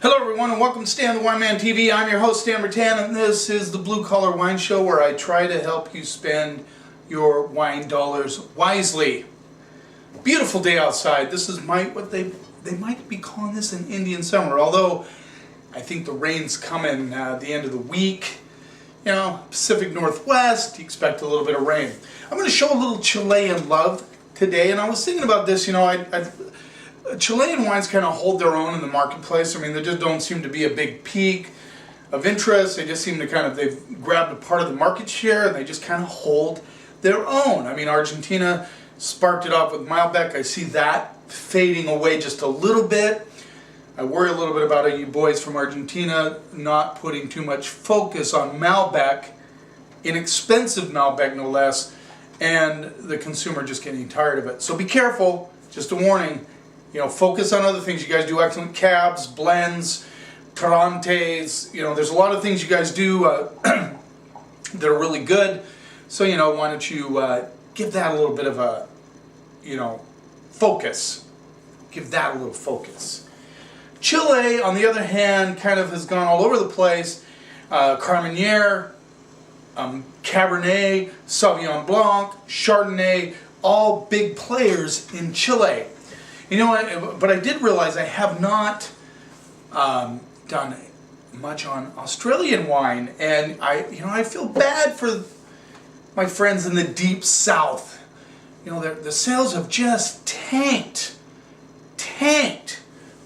Hello everyone and welcome to Stan the Wine Man TV. I'm your host Stan Bertan and this is the Blue Collar Wine Show where I try to help you spend your wine dollars wisely. Beautiful day outside. This is what they might be calling this an Indian summer, although I think the rain's coming at the end of the week. You know, Pacific Northwest, you expect a little bit of rain. I'm going to show a little Chilean love today, and I was thinking about this, Chilean wines kind of hold their own in the marketplace. I mean, there just don't seem to be a big peak of interest. They just seem to they've grabbed a part of the market share and they just kind of hold their own. I mean, Argentina sparked it off with Malbec. I see that fading away just a little bit. I worry a little bit about you boys from Argentina not putting too much focus on Malbec, inexpensive Malbec no less, and the consumer just getting tired of it. So be careful, just a warning. You know, focus on other things. You guys do excellent cabs, blends, Tarantes. You know, there's a lot of things you guys do that are really good. So, why don't you give that a little bit of a, focus. Give that a little focus. Chile, on the other hand, kind of has gone all over the place. Carmenere, Cabernet, Sauvignon Blanc, Chardonnay, all big players in Chile. You know what, but I did realize I have not done much on Australian wine, and I feel bad for my friends in the deep south. You know, the sales have just tanked.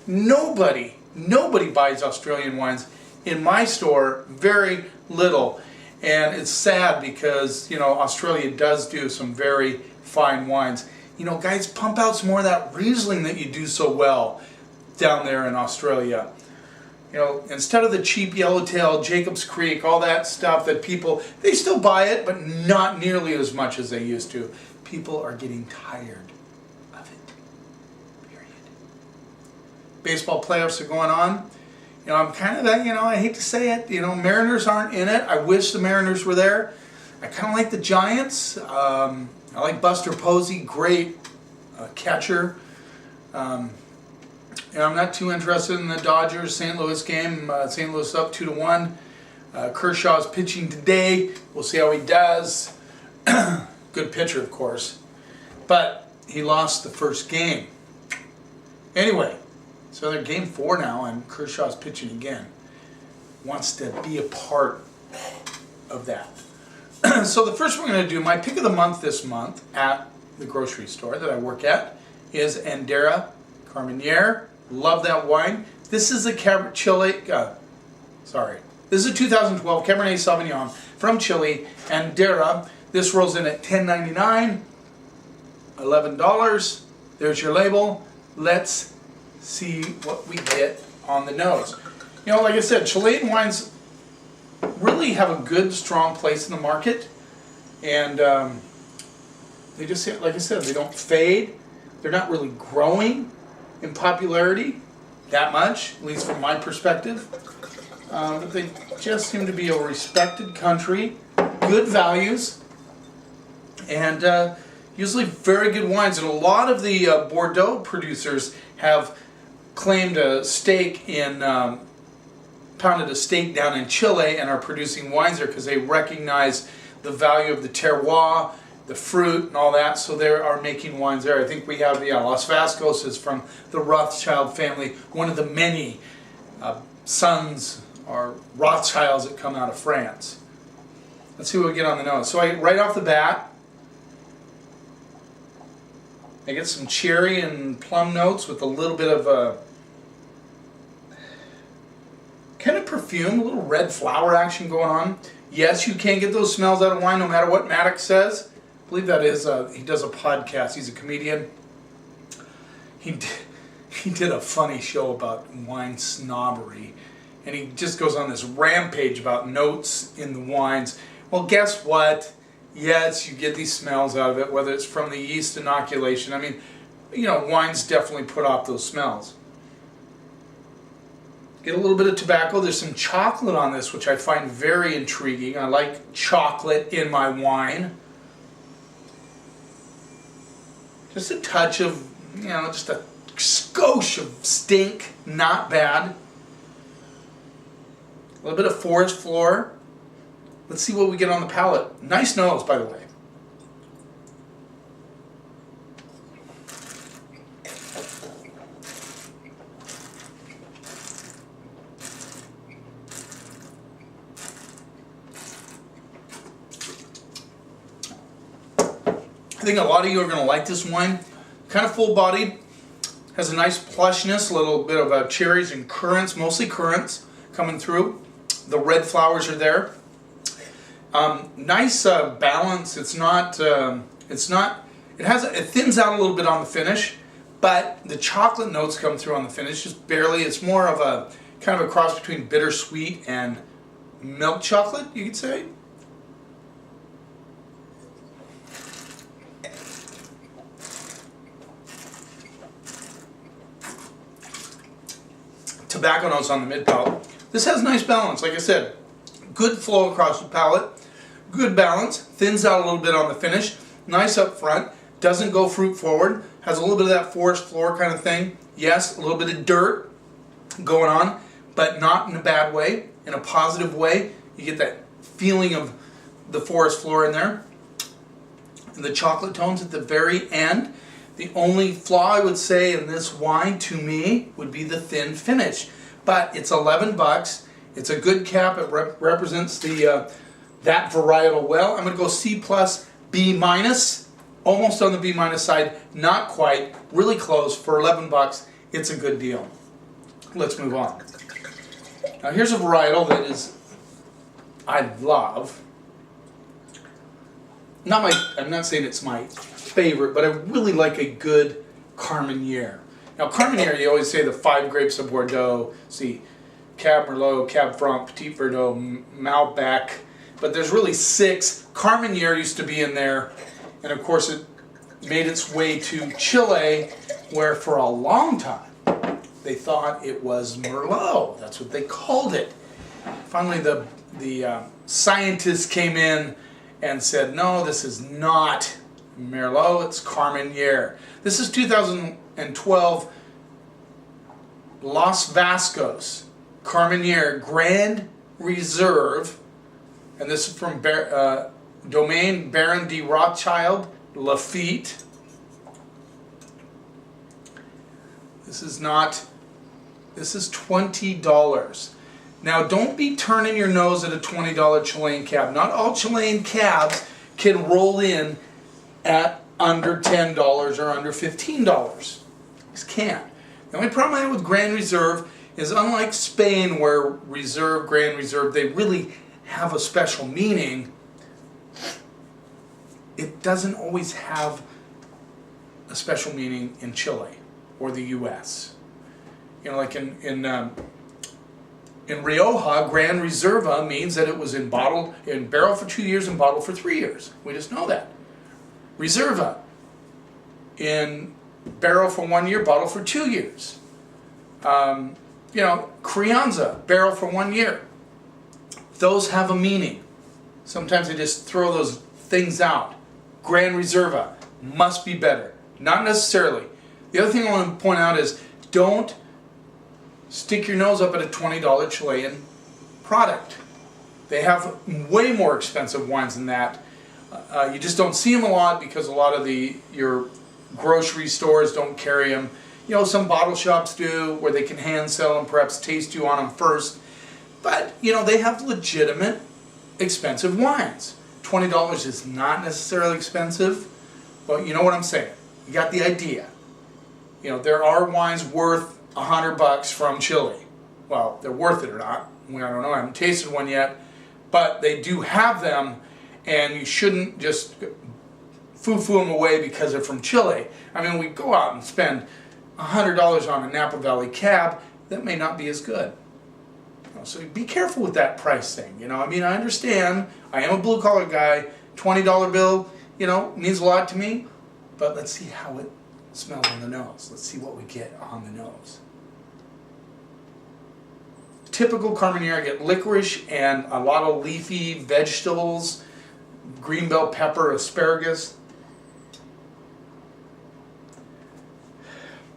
Nobody buys Australian wines in my store, very little. And it's sad because, Australia does do some very fine wines. Guys, pump out some more of that Riesling that you do so well down there in Australia. Instead of the cheap Yellowtail, Jacob's Creek, all that stuff that they still buy it, but not nearly as much as they used to. People are getting tired of it. Period. Baseball playoffs are going on. I'm kind of that, I hate to say it, Mariners aren't in it. I wish the Mariners were there. I kind of like the Giants. I like Buster Posey, great catcher. And I'm not too interested in the Dodgers St. Louis game. St. Louis up 2-1. Kershaw's pitching today. We'll see how he does. Good pitcher, of course. But he lost the first game. Anyway, so they're game 4 now, and Kershaw's pitching again. Wants to be a part of that. So the first one we're going to do, my pick of the month this month at the grocery store that I work at is Andera Carmenere. Love that wine. This is a This is a 2012 Cabernet Sauvignon from Chile, Andera. This rolls in at $10.99, $11. There's your label. Let's see what we get on the nose. Like I said, Chilean wines really have a good, strong place in the market, and they just, like I said, they don't fade. They're not really growing in popularity that much, at least from my perspective. But they just seem to be a respected country, good values, and usually very good wines. And a lot of the Bordeaux producers have claimed a stake in pounded a stake down in Chile and are producing wines there because they recognize the value of the terroir, the fruit, and all that. So they are making wines there. I think we have, Los Vascos is from the Rothschild family, one of the many sons or Rothschilds that come out of France. Let's see what we get on the nose. So right off the bat, I get some cherry and plum notes with a little bit of kind of perfume, a little red flower action going on. Yes, you can get those smells out of wine no matter what Maddox says. I believe that is, he does a podcast. He's a comedian. He did a funny show about wine snobbery. And he just goes on this rampage about notes in the wines. Well, guess what? Yes, you get these smells out of it, whether it's from the yeast inoculation. I mean, wines definitely put off those smells. Get a little bit of tobacco. There's some chocolate on this, which I find very intriguing. I like chocolate in my wine. Just a touch of, just a skosh of stink. Not bad. A little bit of forest floor. Let's see what we get on the palate. Nice nose, by the way. I think a lot of you are going to like this wine. Kind of full-bodied, has a nice plushness, a little bit of cherries and currants, mostly currants coming through. The red flowers are there. Nice balance. It thins out a little bit on the finish, but the chocolate notes come through on the finish, just barely. It's more of a kind of a cross between bittersweet and milk chocolate, you could say. Tobacco notes on the mid palate. This has nice balance, like I said. Good flow across the palate. Good balance. Thins out a little bit on the finish. Nice up front. Doesn't go fruit forward. Has a little bit of that forest floor kind of thing. Yes, a little bit of dirt going on, but not in a bad way. In a positive way. You get that feeling of the forest floor in there. And the chocolate tones at the very end. The only flaw I would say in this wine, to me, would be the thin finish. But it's 11 bucks. It's a good cap. It represents the that varietal well. I'm going to go C+, B-, almost on the B- side. Not quite. Really close. For 11 bucks, it's a good deal. Let's move on. Now here's a varietal that is I love. I'm not saying it's my favorite, but I really like a good Carmenere. Now Carmenere, you always say the 5 grapes of Bordeaux. See, Cab Merlot, Cab Franc, Petit Verdot, Malbec, but there's really 6. Carmenere used to be in there, and of course it made its way to Chile, where for a long time they thought it was Merlot. That's what they called it. Finally, the scientists came in and said, no, this is not Merlot, it's Carmenere. This is 2012 Los Vascos Carmenere Grand Reserve, and this is from Domaine Baron de Rothschild Lafite. This is $20. Now don't be turning your nose at a $20 Chilean cab. Not all Chilean cabs can roll in at under $10 or under $15. Just can't. The only problem I have with Grand Reserve is, unlike Spain where Grand Reserve, they really have a special meaning, it doesn't always have a special meaning in Chile or the US. You know, like in Rioja, Grand Reserva means that it was in barrel for 2 years and bottled for 3 years. We just know that. Reserva, in barrel for 1 year, bottle for 2 years. You know, Crianza, barrel for 1 year. Those have a meaning. Sometimes they just throw those things out. Grand Reserva must be better. Not necessarily. The other thing I want to point out is, don't stick your nose up at a $20 Chilean product. They have way more expensive wines than that. You just don't see them a lot because a lot of your grocery stores don't carry them. You know, some bottle shops do, where they can hand sell them, perhaps taste you on them first. But, you know, they have legitimate expensive wines. $20 is not necessarily expensive, but you know what I'm saying. You got the idea. You know, there are wines worth $100 from Chile. Well, they're worth it or not. I don't know. I haven't tasted one yet. But they do have them, and you shouldn't just foo-foo them away because they're from Chile. I mean, we go out and spend $100 on a Napa Valley cab, that may not be as good. So be careful with that price thing. You know, I mean, I understand. I am a blue-collar guy. $20 bill, you know, means a lot to me. But let's see how it smells on the nose. Let's see what we get on the nose. Typical Carmenere, I get licorice and a lot of leafy vegetables, green bell pepper, asparagus.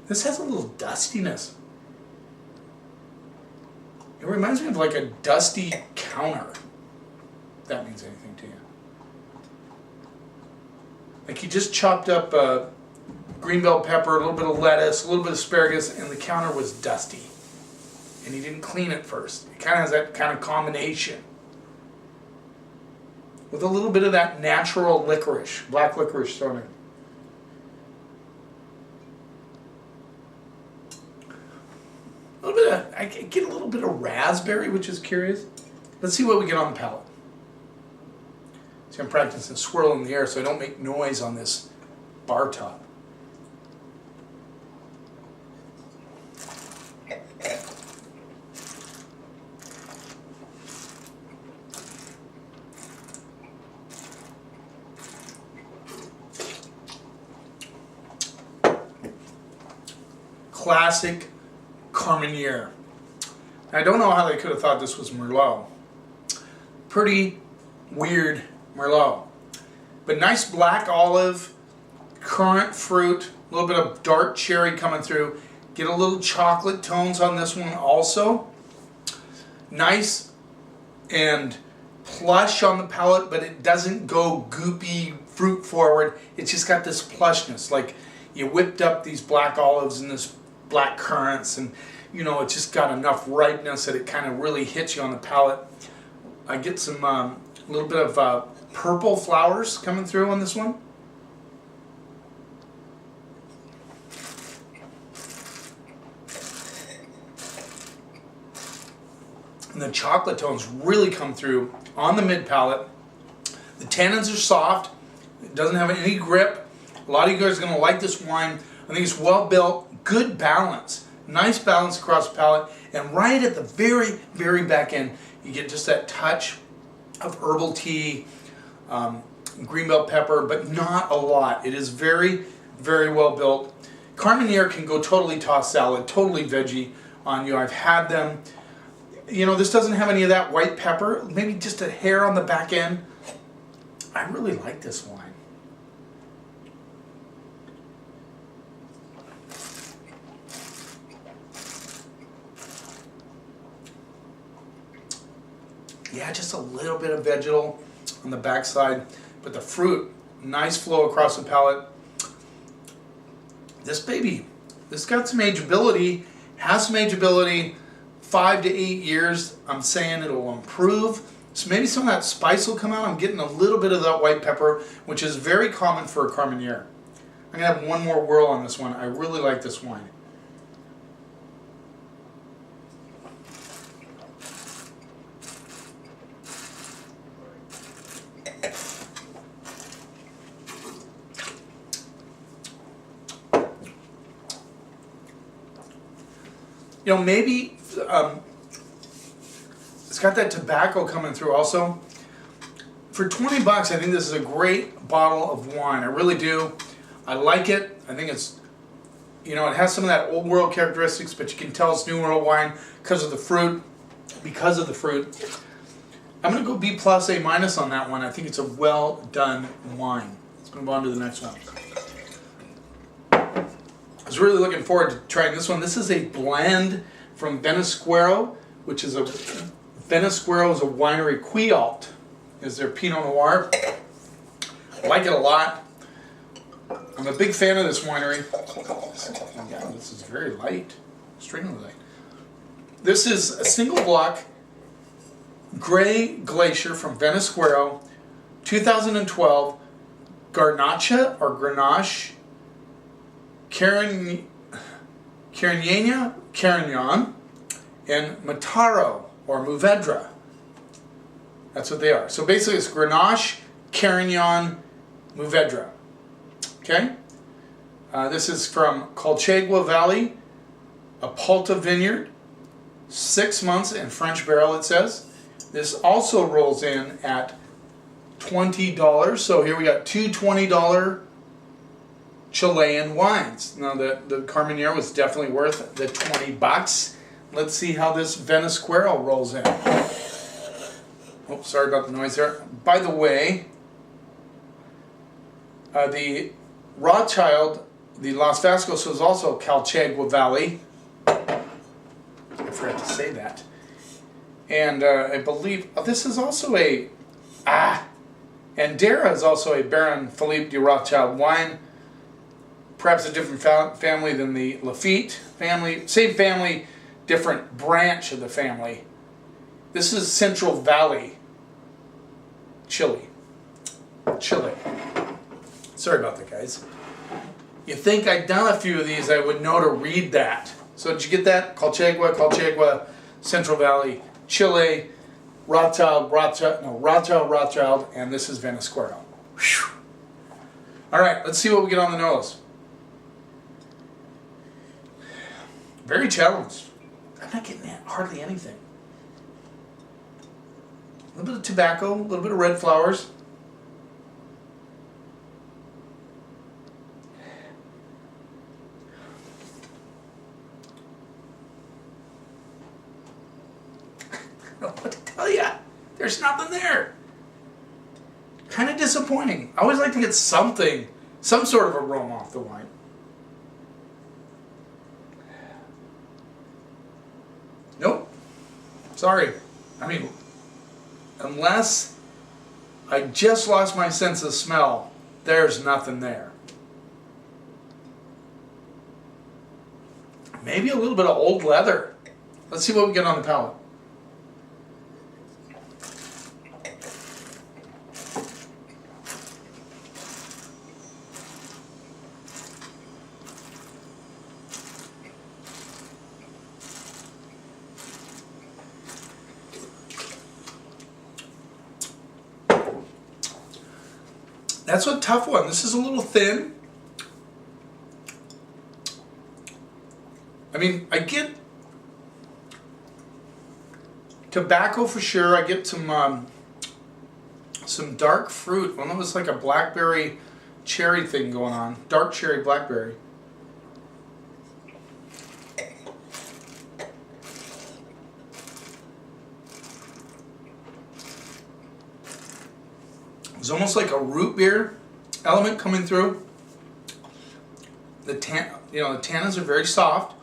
This has a little dustiness. It reminds me of like a dusty counter, if that means anything to you. Like he just chopped up green bell pepper, a little bit of lettuce, a little bit of asparagus, and the counter was dusty. And he didn't clean it first. It kind of has that kind of combination. With a little bit of that natural licorice, black licorice thrown in. A little bit of, I get a little bit of raspberry, which is curious. Let's see what we get on the palate. See, I'm practicing swirl in the air so I don't make noise on this bar top. Classic Carmenere. I don't know how they could have thought this was Merlot. Pretty weird Merlot. But nice black olive, currant fruit, a little bit of dark cherry coming through. Get a little chocolate tones on this one also. Nice and plush on the palate, but it doesn't go goopy fruit forward. It's just got this plushness, like you whipped up these black olives and this black currants, and you know, it's just got enough ripeness that it kind of really hits you on the palate. I get some a little bit of purple flowers coming through on this one. And the chocolate tones really come through on the mid palate. The tannins are soft. It doesn't have any grip. A lot of you guys are going to like this wine. I think it's well built. Good balance, nice balance across the palate, and right at the very, very back end, you get just that touch of herbal tea, green bell pepper, but not a lot. It is very, very well built. Carmenere can go totally tossed salad, totally veggie on you. I've had them. You know, this doesn't have any of that white pepper, maybe just a hair on the back end. I really like this wine. Yeah, just a little bit of vegetal on the backside, but the fruit, nice flow across the palate. This baby, this got some ageability, has some ageability, 5 to 8 years. I'm saying it'll improve. So maybe some of that spice will come out. I'm getting a little bit of that white pepper, which is very common for a Carmenere. I'm gonna have one more whirl on this one. I really like this wine. You know, maybe it's got that tobacco coming through also. For 20 bucks, I think this is a great bottle of wine. I really do. I like it. I think it's, you know, it has some of that old world characteristics, but you can tell it's new world wine because of the fruit. Because of the fruit. I'm going to go B plus, A minus on that one. I think it's a well done wine. Let's move on to the next one. I was really looking forward to trying this one. This is a blend from Venisquero, which is Venisquero is a winery. Quialt is their Pinot Noir. I like it a lot. I'm a big fan of this winery. Oh yeah, this is very light, extremely light. This is a single block Gray Glacier from Venisquero, 2012, Garnacha or Grenache, Carignan, and Mataro or Mourvedre. That's what they are. So basically it's Grenache, Carignan, Mourvedre. Okay? This is from Colchagua Valley, a Palta vineyard, 6 months in French barrel it says. This also rolls in at $20. So here we got two $20 Chilean wines. Now the Carmenere was definitely worth the 20 bucks. Let's see how this Venisquero rolls in. Oh, sorry about the noise there. By the way, the Rothschild, the Los Vascos was also Colchagua Valley. I forgot to say that. And I believe this is also and Dara is also a Baron Philippe de Rothschild wine. Perhaps a different family than the Lafite family. Same family, different branch of the family. This is Central Valley, Chile. Sorry about that, guys. You'd think I'd done a few of these, I would know to read that. So did you get that? Colchagua, Central Valley, Chile, Rothschild, and this is Venisquero. Whew. All right, let's see what we get on the nose. Very challenged. I'm not getting hardly anything. A little bit of tobacco, a little bit of red flowers. I don't know what to tell you. There's nothing there. Kind of disappointing. I always like to get something, some sort of aroma off the wine. Nope. Sorry. I mean, unless I just lost my sense of smell, there's nothing there. Maybe a little bit of old leather. Let's see what we get on the palate. That's a tough one. This is a little thin. I mean, I get tobacco for sure. I get some dark fruit. Well, it was like a blackberry cherry thing going on. Dark cherry blackberry. It's almost like a root beer element coming through. The tannins are very soft.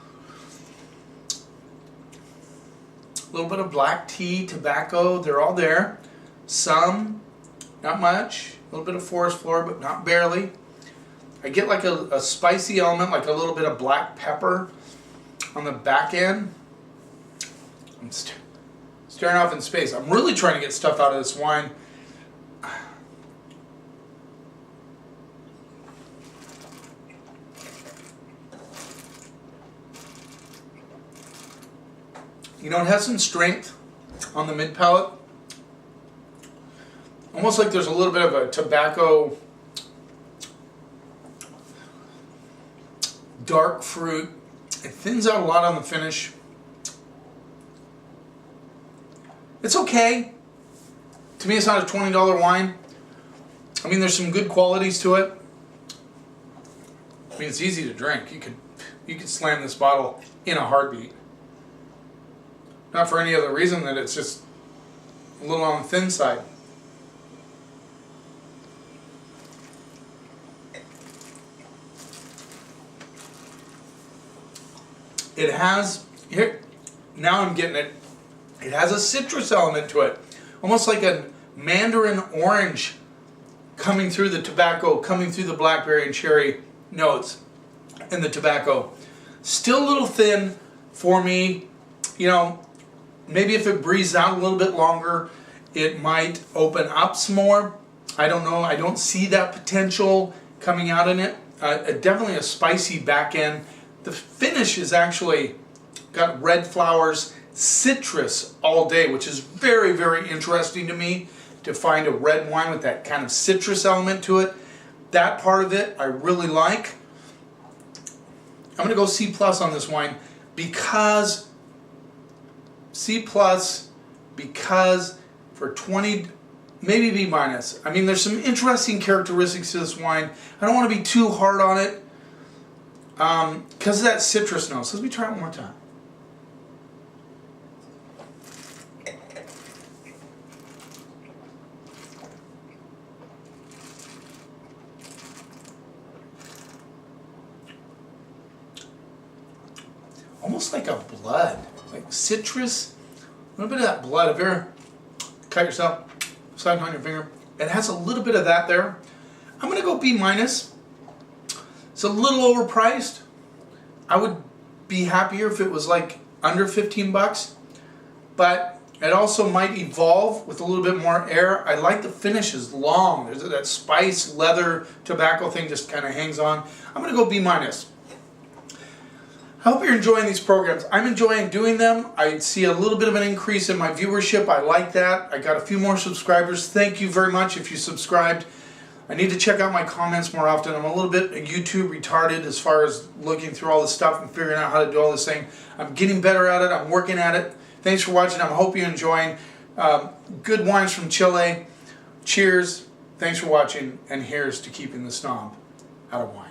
A little bit of black tea, tobacco, they're all there. Some, not much. A little bit of forest floor, but not barely. I get like a spicy element, like a little bit of black pepper on the back end. I'm staring off in space. I'm really trying to get stuff out of this wine. You know, it has some strength on the mid palate. Almost like there's a little bit of a tobacco, dark fruit. It thins out a lot on the finish. It's okay. To me, it's not a $20 wine. I mean, there's some good qualities to it. I mean, it's easy to drink. You could slam this bottle in a heartbeat. Not for any other reason than it's just a little on the thin side. It has, here, now I'm getting it, it has a citrus element to it. Almost like a mandarin orange coming through the tobacco, coming through the blackberry and cherry notes in the tobacco. Still a little thin for me, you know. Maybe if it breathes out a little bit longer, it might open up some more. I don't know. I don't see that potential coming out in it. Definitely a spicy back end. The finish is actually got red flowers, citrus all day, which is very, very interesting to me to find a red wine with that kind of citrus element to it. That part of it I really like. I'm going to go C+ on this wine because C+, because for 20, maybe B-. I mean, there's some interesting characteristics to this wine. I don't want to be too hard on it because of that citrus nose. Let me try it one more time. Almost like a blood, like citrus, A little bit of that blood. Have you ever cut yourself, sucking on your finger? It has a little bit of that there. I'm going to go B-. It's a little overpriced. I would be happier if it was like under 15 bucks, but it also might evolve with a little bit more air. I like the finish is long. There's that spice, leather, tobacco thing just kind of hangs on. I'm going to go B-. I hope you're enjoying these programs. I'm enjoying doing them. I see a little bit of an increase in my viewership. I like that. I got a few more subscribers. Thank you very much if you subscribed. I need to check out my comments more often. I'm a little bit YouTube retarded as far as looking through all this stuff and figuring out how to do all this thing. I'm getting better at it. I'm working at it. Thanks for watching. I hope you're enjoying. Good wines from Chile. Cheers. Thanks for watching. And here's to keeping the snob out of wine.